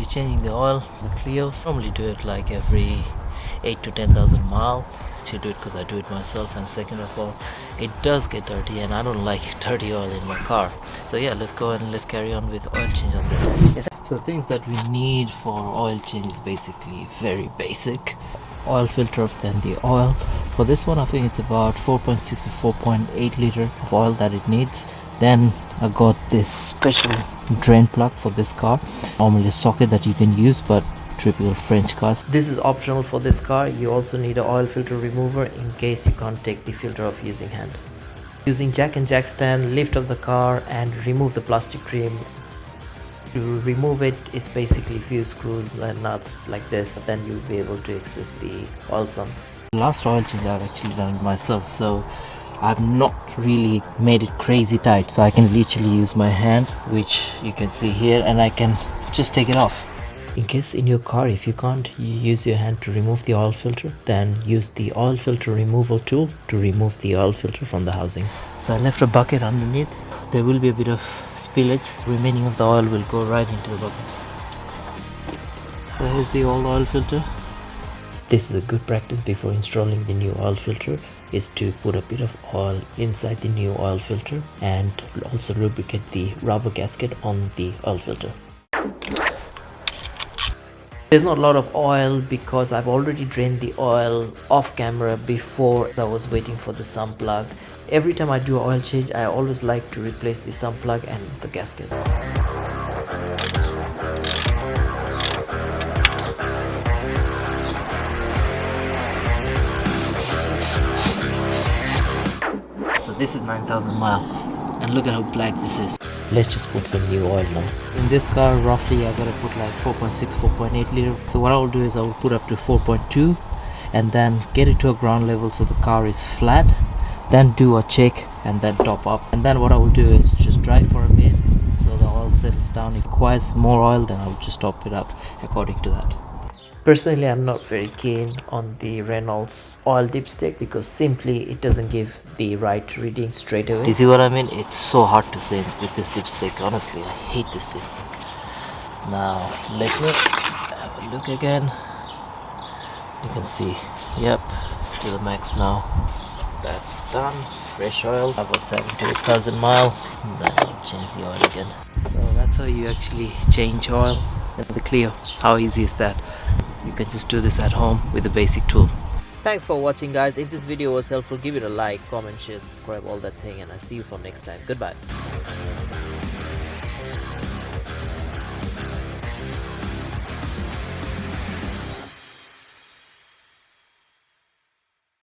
changing the oil. The Clios normally do it like every 8 to 10,000 mile. To do it because I do it myself, and second of all, it does get dirty and I don't like dirty oil in my car. So yeah, let's go and let's carry on with oil change on this. So things that we need for oil change is basically very basic. Oil filter, then the oil. For this one I think it's about 4.6 to 4.8 liter of oil that it needs. Then I got this special drain plug for this car, normally a socket that you can use, but typical French cars. This is optional for this car. You also need an oil filter remover in case you can't take the filter off using hand. Using jack and jack stand, lift up the car and remove the plastic trim. To remove it, it's basically few screws and nuts like this, then you'll be able to access the oil sump. Last oil change I've actually done it myself, so I've not really made it crazy tight, so I can literally use my hand, which you can see here, and I can just take it off. In case in your car, if you can't use your hand to remove the oil filter, then use the oil filter removal tool to remove the oil filter from the housing. So I left a bucket underneath. There will be a bit of spillage. The remaining of the oil will go right into the bucket. So here's the old oil filter. This is a good practice before installing the new oil filter, is to put a bit of oil inside the new oil filter and also lubricate the rubber gasket on the oil filter. There's not a lot of oil because I've already drained the oil off camera before I was waiting for the sump plug. Every time I do an oil change, I always like to replace the sump plug and the gasket. So this is 9,000 mile and look at how black this is. Let's just put some new oil now. In this car roughly I gotta put like 4.6 4.8 liter. So what I will do is I will put up to 4.2 and then get it to a ground level so the car is flat, then do a check and then top up, and then what I will do is just drive for a bit so the oil settles down. If it requires more oil, then I will just top it up according to that. Personally, I'm not very keen on the Renault's oil dipstick because simply it doesn't give the right reading straight away. Do you see what I mean? It's so hard to say with this dipstick. Honestly, I hate this dipstick. Now, let me have a look again. You can see, yep, it's to the max now. That's done. Fresh oil, about 7 to 8,000 mile. And then I'll change the oil again. So that's how you actually change oil in the Clio. How easy is that? You can just do this at home with a basic tool. Thanks for watching, guys. If this video was helpful, give it a like, comment, share, subscribe, all that thing, and I'll see you for next time. Goodbye.